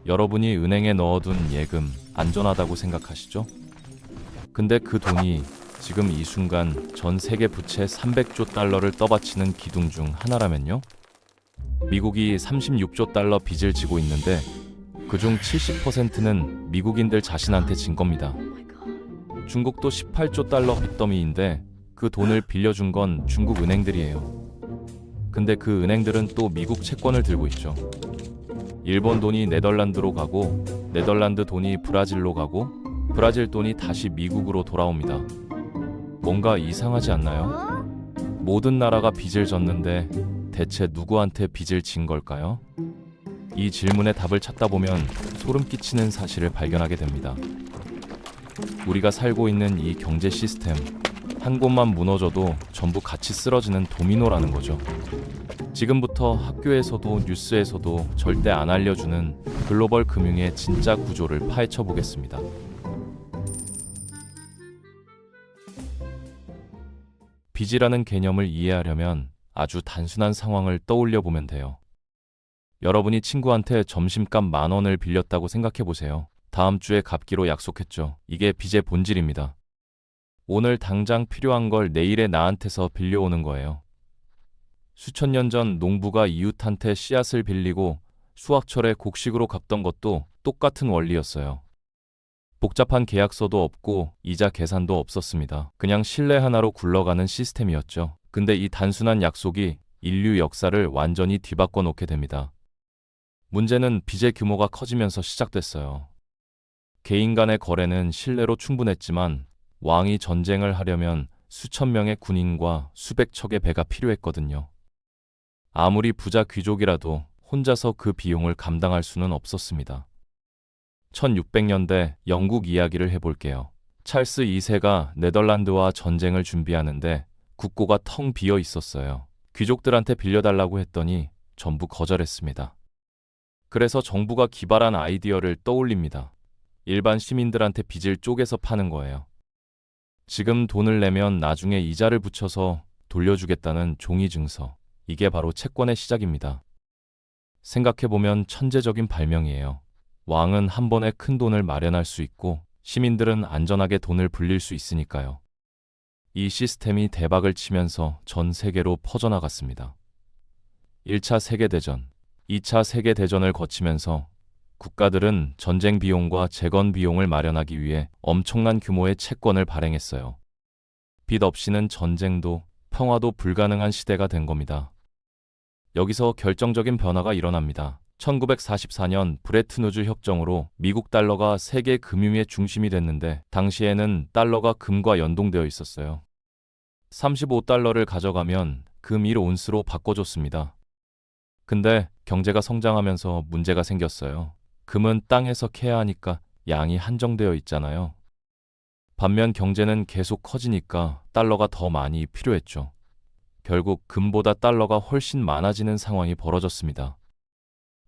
여러분이 은행에 넣어둔 예금 안전하다고 생각하시죠? 근데 그 돈이 지금 이 순간 전 세계 부채 300조 달러를 떠받치는 기둥 중 하나라면요? 미국이 36조 달러 빚을 지고 있는데 그중 70%는 미국인들 자신한테 진 겁니다. 중국도 18조 달러 빚더미인데 그 돈을 빌려준 건 중국 은행들이에요. 근데 그 은행들은 또 미국 채권을 들고 있죠. 일본 돈이 네덜란드로 가고 네덜란드 돈이 브라질로 가고 브라질 돈이 다시 미국으로 돌아옵니다. 뭔가 이상하지 않나요? 모든 나라가 빚을 졌는데 대체 누구한테 빚을 진 걸까요? 이 질문의 답을 찾다 보면 소름 끼치는 사실을 발견하게 됩니다. 우리가 살고 있는 이 경제 시스템, 한 곳만 무너져도 전부 같이 쓰러지는 도미노라는 거죠. 지금부터 학교에서도 뉴스에서도 절대 안 알려주는 글로벌 금융의 진짜 구조를 파헤쳐 보겠습니다. 빚이라는 개념을 이해하려면 아주 단순한 상황을 떠올려 보면 돼요. 여러분이 친구한테 점심값 10,000원을 빌렸다고 생각해 보세요. 다음 주에 갚기로 약속했죠. 이게 빚의 본질입니다. 오늘 당장 필요한 걸 내일에 나한테서 빌려오는 거예요. 수천 년 전 농부가 이웃한테 씨앗을 빌리고 수확철에 곡식으로 갚던 것도 똑같은 원리였어요. 복잡한 계약서도 없고 이자 계산도 없었습니다. 그냥 신뢰 하나로 굴러가는 시스템이었죠. 근데 이 단순한 약속이 인류 역사를 완전히 뒤바꿔 놓게 됩니다. 문제는 빚의 규모가 커지면서 시작됐어요. 개인 간의 거래는 신뢰로 충분했지만 왕이 전쟁을 하려면 수천 명의 군인과 수백 척의 배가 필요했거든요. 아무리 부자 귀족이라도 혼자서 그 비용을 감당할 수는 없었습니다. 1600년대 영국 이야기를 해볼게요. 찰스 2세가 네덜란드와 전쟁을 준비하는데 국고가 텅 비어 있었어요. 귀족들한테 빌려달라고 했더니 전부 거절했습니다. 그래서 정부가 기발한 아이디어를 떠올립니다. 일반 시민들한테 빚을 쪼개서 파는 거예요. 지금 돈을 내면 나중에 이자를 붙여서 돌려주겠다는 종이 증서. 이게 바로 채권의 시작입니다. 생각해보면 천재적인 발명이에요. 왕은 한 번에 큰 돈을 마련할 수 있고 시민들은 안전하게 돈을 불릴 수 있으니까요. 이 시스템이 대박을 치면서 전 세계로 퍼져나갔습니다. 1차 세계대전, 2차 세계대전을 거치면서 국가들은 전쟁 비용과 재건 비용을 마련하기 위해 엄청난 규모의 채권을 발행했어요. 빚 없이는 전쟁도 평화도 불가능한 시대가 된 겁니다. 여기서 결정적인 변화가 일어납니다. 1944년 브레튼우즈 협정으로 미국 달러가 세계 금융의 중심이 됐는데 당시에는 달러가 금과 연동되어 있었어요. 35달러를 가져가면 금 1온스로 바꿔줬습니다. 근데 경제가 성장하면서 문제가 생겼어요. 금은 땅에서 캐야 하니까 양이 한정되어 있잖아요. 반면 경제는 계속 커지니까 달러가 더 많이 필요했죠. 결국 금보다 달러가 훨씬 많아지는 상황이 벌어졌습니다.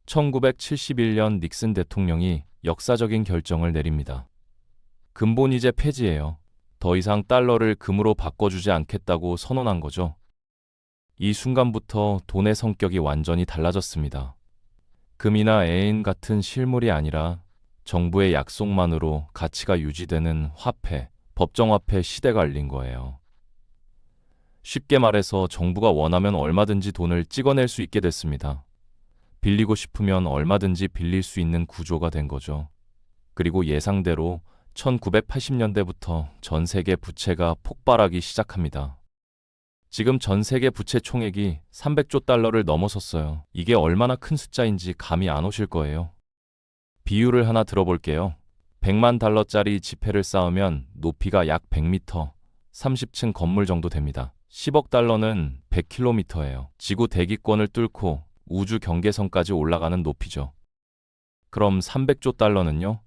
1971년 닉슨 대통령이 역사적인 결정을 내립니다. 금본위제 폐지예요. 더 이상 달러를 금으로 바꿔주지 않겠다고 선언한 거죠. 이 순간부터 돈의 성격이 완전히 달라졌습니다. 금이나 애인 같은 실물이 아니라 정부의 약속만으로 가치가 유지되는 화폐, 법정화폐 시대가 열린 거예요. 쉽게 말해서 정부가 원하면 얼마든지 돈을 찍어낼 수 있게 됐습니다. 빌리고 싶으면 얼마든지 빌릴 수 있는 구조가 된 거죠. 그리고 예상대로 1980년대부터 전 세계 부채가 폭발하기 시작합니다. 지금 전 세계 부채 총액이 300조 달러를 넘어섰어요. 이게 얼마나 큰 숫자인지 감이 안 오실 거예요. 비율을 하나 들어볼게요. 100만 달러짜리 지폐를 쌓으면 높이가 약 100m, 30층 건물 정도 됩니다. 10억 달러는 100km예요. 지구 대기권을 뚫고 우주 경계선까지 올라가는 높이죠. 그럼 300조 달러는요?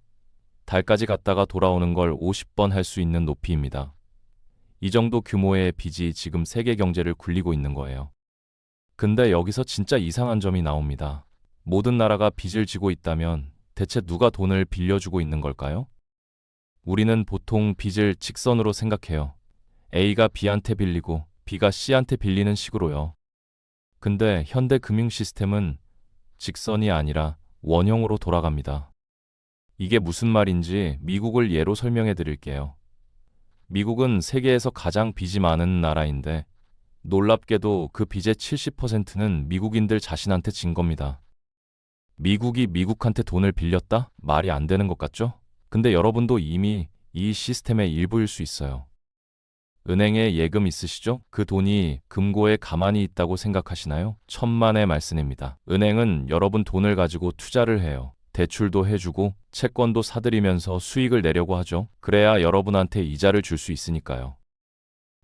달까지 갔다가 돌아오는 걸 50번 할 수 있는 높이입니다. 이 정도 규모의 빚이 지금 세계 경제를 굴리고 있는 거예요. 근데 여기서 진짜 이상한 점이 나옵니다. 모든 나라가 빚을 지고 있다면 대체 누가 돈을 빌려주고 있는 걸까요? 우리는 보통 빚을 직선으로 생각해요. A가 B한테 빌리고 B가 C한테 빌리는 식으로요. 근데 현대 금융 시스템은 직선이 아니라 원형으로 돌아갑니다. 이게 무슨 말인지 미국을 예로 설명해 드릴게요. 미국은 세계에서 가장 빚이 많은 나라인데 놀랍게도 그 빚의 70%는 미국인들 자신한테 진 겁니다. 미국이 미국한테 돈을 빌렸다? 말이 안 되는 것 같죠? 근데 여러분도 이미 이 시스템의 일부일 수 있어요. 은행에 예금 있으시죠? 그 돈이 금고에 가만히 있다고 생각하시나요? 천만의 말씀입니다. 은행은 여러분 돈을 가지고 투자를 해요. 대출도 해주고 채권도 사들이면서 수익을 내려고 하죠. 그래야 여러분한테 이자를 줄 수 있으니까요.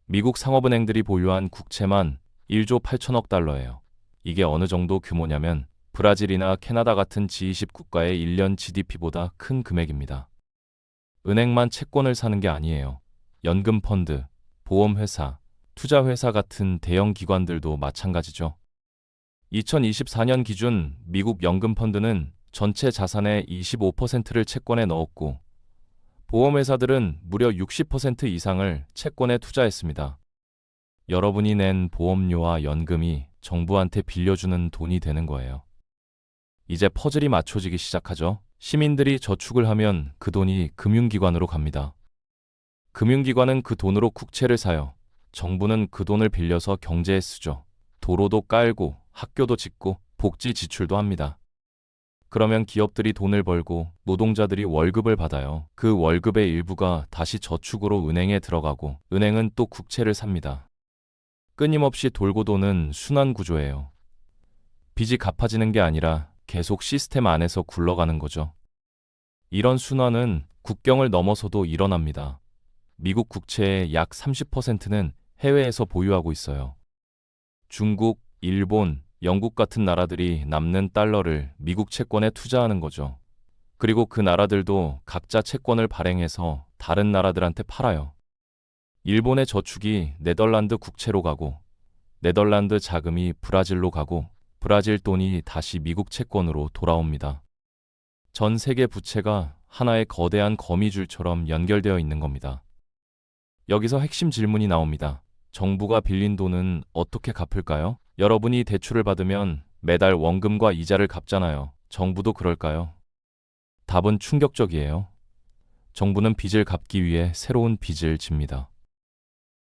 미국 상업은행들이 보유한 국채만 1조 8천억 달러예요. 이게 어느 정도 규모냐면 브라질이나 캐나다 같은 G20 국가의 1년 GDP보다 큰 금액입니다. 은행만 채권을 사는 게 아니에요. 연금 펀드, 보험회사, 투자회사 같은 대형 기관들도 마찬가지죠. 2024년 기준 미국 연금 펀드는 전체 자산의 25%를 채권에 넣었고 보험회사들은 무려 60% 이상을 채권에 투자했습니다. 여러분이 낸 보험료와 연금이 정부한테 빌려주는 돈이 되는 거예요. 이제 퍼즐이 맞춰지기 시작하죠. 시민들이 저축을 하면 그 돈이 금융기관으로 갑니다. 금융기관은 그 돈으로 국채를 사요. 정부는 그 돈을 빌려서 경제에 쓰죠. 도로도 깔고 학교도 짓고 복지 지출도 합니다. 그러면 기업들이 돈을 벌고 노동자들이 월급을 받아요. 그 월급의 일부가 다시 저축으로 은행에 들어가고 은행은 또 국채를 삽니다. 끊임없이 돌고 도는 순환 구조예요. 빚이 갚아지는 게 아니라 계속 시스템 안에서 굴러가는 거죠. 이런 순환은 국경을 넘어서도 일어납니다. 미국 국채의 약 30%는 해외에서 보유하고 있어요. 중국, 일본, 영국 같은 나라들이 남는 달러를 미국 채권에 투자하는 거죠. 그리고 그 나라들도 각자 채권을 발행해서 다른 나라들한테 팔아요. 일본의 저축이 네덜란드 국채로 가고 네덜란드 자금이 브라질로 가고 브라질 돈이 다시 미국 채권으로 돌아옵니다. 전 세계 부채가 하나의 거대한 거미줄처럼 연결되어 있는 겁니다. 여기서 핵심 질문이 나옵니다. 정부가 빌린 돈은 어떻게 갚을까요? 여러분이 대출을 받으면 매달 원금과 이자를 갚잖아요. 정부도 그럴까요? 답은 충격적이에요. 정부는 빚을 갚기 위해 새로운 빚을 집니다.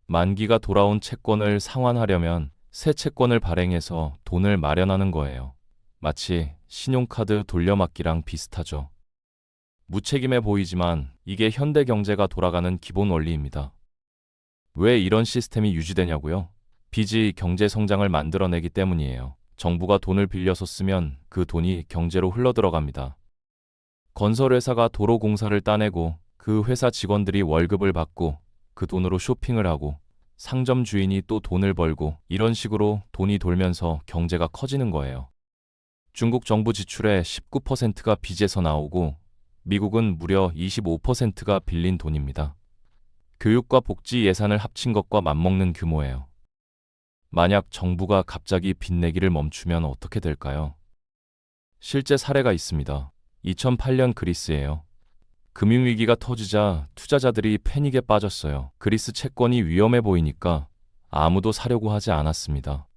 만기가 돌아온 채권을 상환하려면 새 채권을 발행해서 돈을 마련하는 거예요. 마치 신용카드 돌려막기랑 비슷하죠. 무책임해 보이지만 이게 현대 경제가 돌아가는 기본 원리입니다. 왜 이런 시스템이 유지되냐고요? 빚이 경제 성장을 만들어내기 때문이에요. 정부가 돈을 빌려서 쓰면 그 돈이 경제로 흘러들어갑니다. 건설회사가 도로 공사를 따내고 그 회사 직원들이 월급을 받고 그 돈으로 쇼핑을 하고 상점 주인이 또 돈을 벌고 이런 식으로 돈이 돌면서 경제가 커지는 거예요. 중국 정부 지출의 19%가 빚에서 나오고 미국은 무려 25%가 빌린 돈입니다. 교육과 복지 예산을 합친 것과 맞먹는 규모예요. 만약 정부가 갑자기 빚 내기를 멈추면 어떻게 될까요? 실제 사례가 있습니다. 2008년 그리스예요. 금융위기가 터지자 투자자들이 패닉에 빠졌어요. 그리스 채권이 위험해 보이니까 아무도 사려고 하지 않았습니다.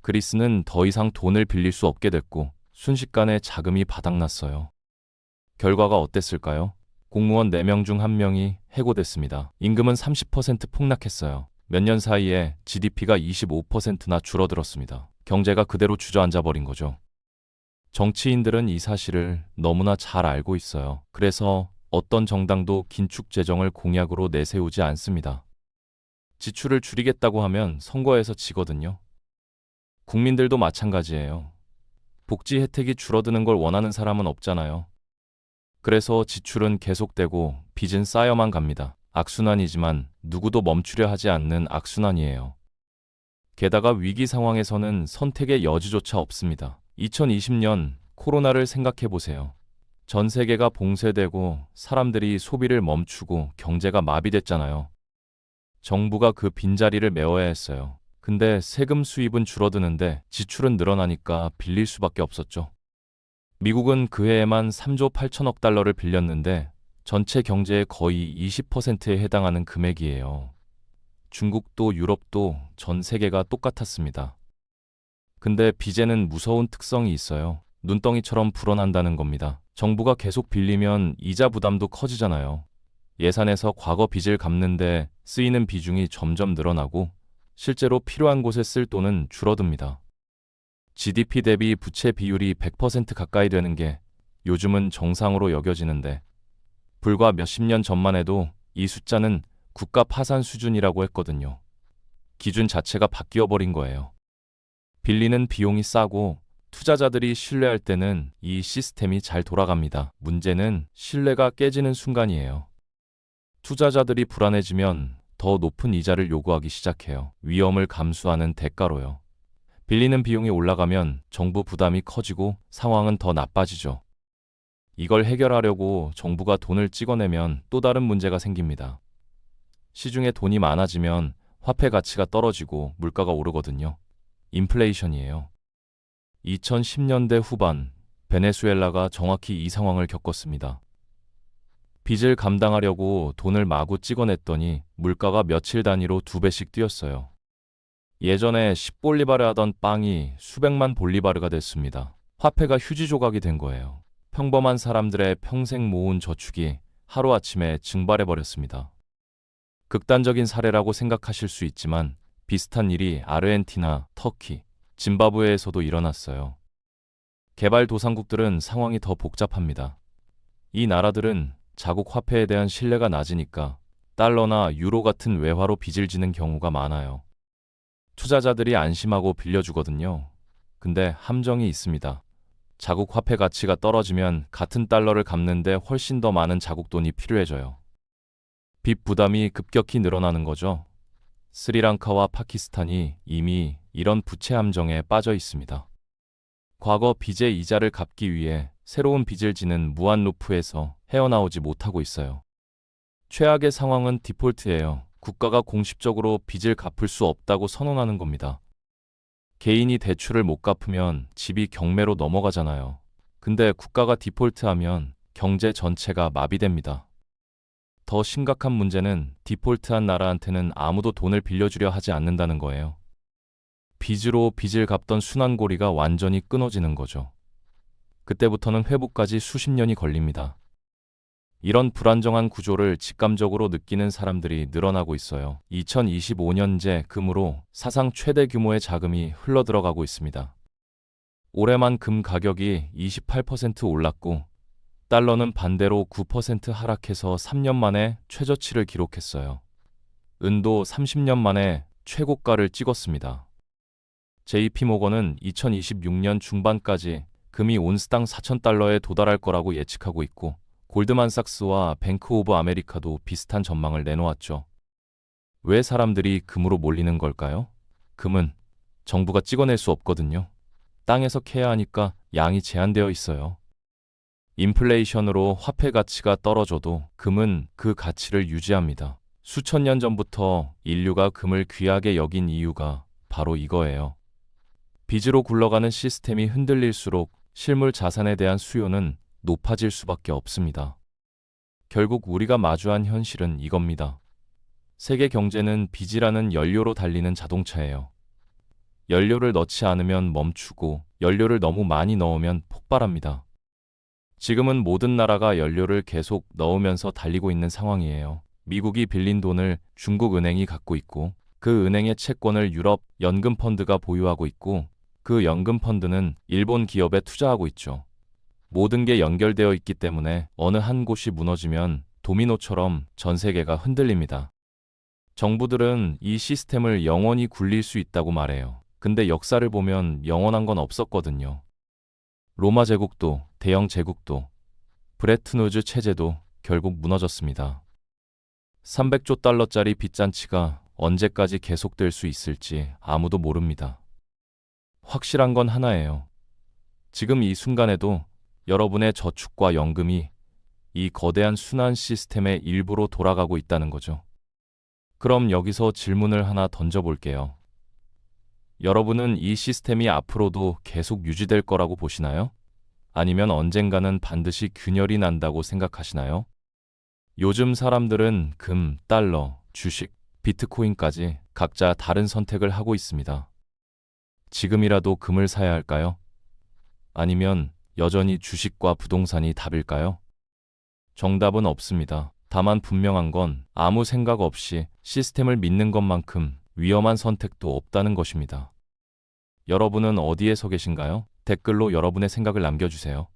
그리스는 더 이상 돈을 빌릴 수 없게 됐고 순식간에 자금이 바닥났어요. 결과가 어땠을까요? 공무원 4명 중 1명이 해고됐습니다. 임금은 30% 폭락했어요. 몇 년 사이에 GDP가 25%나 줄어들었습니다. 경제가 그대로 주저앉아 버린 거죠. 정치인들은 이 사실을 너무나 잘 알고 있어요. 그래서 어떤 정당도 긴축 재정을 공약으로 내세우지 않습니다. 지출을 줄이겠다고 하면 선거에서 지거든요. 국민들도 마찬가지예요. 복지 혜택이 줄어드는 걸 원하는 사람은 없잖아요. 그래서 지출은 계속되고 빚은 쌓여만 갑니다. 악순환이지만 누구도 멈추려 하지 않는 악순환이에요. 게다가 위기 상황에서는 선택의 여지조차 없습니다. 2020년 코로나를 생각해 보세요. 전 세계가 봉쇄되고 사람들이 소비를 멈추고 경제가 마비됐잖아요. 정부가 그 빈자리를 메워야 했어요. 근데 세금 수입은 줄어드는데 지출은 늘어나니까 빌릴 수밖에 없었죠. 미국은 그 해에만 3조 8천억 달러를 빌렸는데 전체 경제의 거의 20%에 해당하는 금액이에요. 중국도 유럽도 전 세계가 똑같았습니다. 근데 빚에는 무서운 특성이 있어요. 눈덩이처럼 불어난다는 겁니다. 정부가 계속 빌리면 이자 부담도 커지잖아요. 예산에서 과거 빚을 갚는데 쓰이는 비중이 점점 늘어나고 실제로 필요한 곳에 쓸 돈은 줄어듭니다. GDP 대비 부채 비율이 100% 가까이 되는 게 요즘은 정상으로 여겨지는데 불과 몇십 년 전만 해도 이 숫자는 국가 파산 수준이라고 했거든요. 기준 자체가 바뀌어 버린 거예요. 빌리는 비용이 싸고 투자자들이 신뢰할 때는 이 시스템이 잘 돌아갑니다. 문제는 신뢰가 깨지는 순간이에요. 투자자들이 불안해지면 더 높은 이자를 요구하기 시작해요. 위험을 감수하는 대가로요. 빌리는 비용이 올라가면 정부 부담이 커지고 상황은 더 나빠지죠. 이걸 해결하려고 정부가 돈을 찍어내면 또 다른 문제가 생깁니다. 시중에 돈이 많아지면 화폐 가치가 떨어지고 물가가 오르거든요. 인플레이션이에요. 2010년대 후반 베네수엘라가 정확히 이 상황을 겪었습니다. 빚을 감당하려고 돈을 마구 찍어냈더니 물가가 며칠 단위로 2배씩 뛰었어요. 예전에 10볼리바르 하던 빵이 수백만 볼리바르가 됐습니다. 화폐가 휴지 조각이 된 거예요. 평범한 사람들의 평생 모은 저축이 하루아침에 증발해버렸습니다. 극단적인 사례라고 생각하실 수 있지만 비슷한 일이 아르헨티나, 터키, 짐바브웨에서도 일어났어요. 개발도상국들은 상황이 더 복잡합니다. 이 나라들은 자국 화폐에 대한 신뢰가 낮으니까 달러나 유로 같은 외화로 빚을 지는 경우가 많아요. 투자자들이 안심하고 빌려주거든요. 근데 함정이 있습니다. 자국 화폐 가치가 떨어지면 같은 달러를 갚는데 훨씬 더 많은 자국 돈이 필요해져요. 빚 부담이 급격히 늘어나는 거죠. 스리랑카와 파키스탄이 이미 이런 부채 함정에 빠져 있습니다. 과거 빚의 이자를 갚기 위해 새로운 빚을 지는 무한 루프에서 헤어나오지 못하고 있어요. 최악의 상황은 디폴트예요. 국가가 공식적으로 빚을 갚을 수 없다고 선언하는 겁니다. 개인이 대출을 못 갚으면 집이 경매로 넘어가잖아요. 근데 국가가 디폴트하면 경제 전체가 마비됩니다. 더 심각한 문제는 디폴트한 나라한테는 아무도 돈을 빌려주려 하지 않는다는 거예요. 빚으로 빚을 갚던 순환고리가 완전히 끊어지는 거죠. 그때부터는 회복까지 수십 년이 걸립니다. 이런 불안정한 구조를 직감적으로 느끼는 사람들이 늘어나고 있어요. 2025년제 금으로 사상 최대 규모의 자금이 흘러들어가고 있습니다. 올해만 금 가격이 28% 올랐고 달러는 반대로 9% 하락해서 3년 만에 최저치를 기록했어요. 은도 30년 만에 최고가를 찍었습니다. JP모건은 2026년 중반까지 금이 온스당 4,000달러에 도달할 거라고 예측하고 있고 골드만삭스와 뱅크 오브 아메리카도 비슷한 전망을 내놓았죠. 왜 사람들이 금으로 몰리는 걸까요? 금은 정부가 찍어낼 수 없거든요. 땅에서 캐야 하니까 양이 제한되어 있어요. 인플레이션으로 화폐 가치가 떨어져도 금은 그 가치를 유지합니다. 수천 년 전부터 인류가 금을 귀하게 여긴 이유가 바로 이거예요. 빚으로 굴러가는 시스템이 흔들릴수록 실물 자산에 대한 수요는 높아질 수밖에 없습니다. 결국 우리가 마주한 현실은 이겁니다. 세계 경제는 빚이라는 연료로 달리는 자동차예요. 연료를 넣지 않으면 멈추고 연료를 너무 많이 넣으면 폭발합니다. 지금은 모든 나라가 연료를 계속 넣으면서 달리고 있는 상황이에요. 미국이 빌린 돈을 중국 은행이 갖고 있고 그 은행의 채권을 유럽 연금펀드가 보유하고 있고 그 연금펀드는 일본 기업에 투자하고 있죠. 모든 게 연결되어 있기 때문에 어느 한 곳이 무너지면 도미노처럼 전 세계가 흔들립니다. 정부들은 이 시스템을 영원히 굴릴 수 있다고 말해요. 근데 역사를 보면 영원한 건 없었거든요. 로마 제국도 대영 제국도 브레튼 우즈 체제도 결국 무너졌습니다. 300조 달러짜리 빚잔치가 언제까지 계속될 수 있을지 아무도 모릅니다. 확실한 건 하나예요. 지금 이 순간에도 여러분의 저축과 연금이 이 거대한 순환 시스템의 일부로 돌아가고 있다는 거죠. 그럼 여기서 질문을 하나 던져볼게요. 여러분은 이 시스템이 앞으로도 계속 유지될 거라고 보시나요? 아니면 언젠가는 반드시 균열이 난다고 생각하시나요? 요즘 사람들은 금, 달러, 주식, 비트코인까지 각자 다른 선택을 하고 있습니다. 지금이라도 금을 사야 할까요? 아니면 여전히 주식과 부동산이 답일까요? 정답은 없습니다. 다만 분명한 건 아무 생각 없이 시스템을 믿는 것만큼 위험한 선택도 없다는 것입니다. 여러분은 어디에 서 계신가요? 댓글로 여러분의 생각을 남겨주세요.